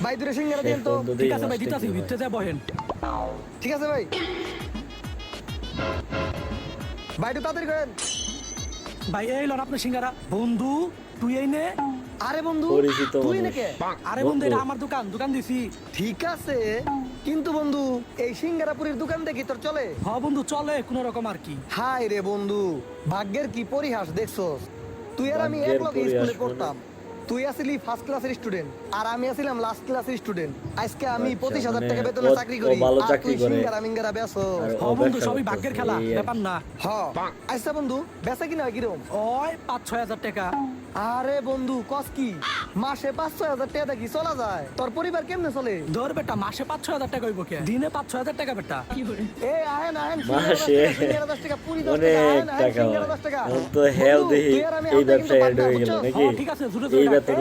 ভাই দূরে সিঙ্গারা দেন তো। বন্ধু ঠিক দেই আছে ভাই মাছটা দিতাছি কি ভিতরে যায় বহেন। ঠিক আছে ভাই, ভাই একটু তাড়াতাড়ি করেন। ভাই এই লন আপনার সিঙ্গারা। বন্ধু তুই এই নে। আরে বন্ধু পরিচিত তুই মানুষ। নাকি? আরে বন্ধু এটা আমার দোকান, দোকান দিছি। ঠিক আছে, কিন্তু বন্ধু এই সিঙ্গারাপুরের দোকান দেখি তোর চলে? হ বন্ধু চলে কোন রকম আর কি। হাই রে বন্ধু, ভাগ্যের কি পরিহাস দেখছস। তুই আর আমি ভাগ্যের এক লগে পরিহাস স্কুলে মানে? পড়তাম। তুই আসলি ফার্স্ট ক্লাসের স্টুডেন্ট আর আমি আসিলাম লাস্ট ক্লাসের স্টুডেন্ট। আজকে আমি আচ্ছা, 25,000 মানে টাকা বেতনে ও- চাকরি ও করি ভালো আর চাকরি তুই করে। সিঙ্গারা মিঙ্গারা বেচছস। আর হ ও বন্ধু ব্যবসা সবই করতেছে, ভাগ্যের খেলা, এই আর ব্যাপার না। হ আচ্ছা বন্ধু, বেচা কিনা হয় কিরকম? ওই 5-6 হাজার টাকা। আরে বন্ধু কস কি, মাসে 5-6 হাজার টাকা দেখি চলা যায়? তোর পরিবার কেমনে চলে? ধর বেটা মাসে 5-6 হাজার টাকা হইব কে? দিনে 5-6 হাজার টাকা বেটা। এ আহেন আহেন, মাসে সিঙ্গারা 10 টাকা, পুরি 10 টাকা, অনেক আহেন আহেন, টাকা সিঙ্গারা হয়। 10 টাকা। এখন তো হেও বন্ধু, দেখি তুই আর আমি এই আমরা কিন্তু ব্যবসায় অ্যাড partner, হয়ে গেল বুঝছস? নাকি? হ ঠিক আছে জুড়ে এই জুড়ে বেতন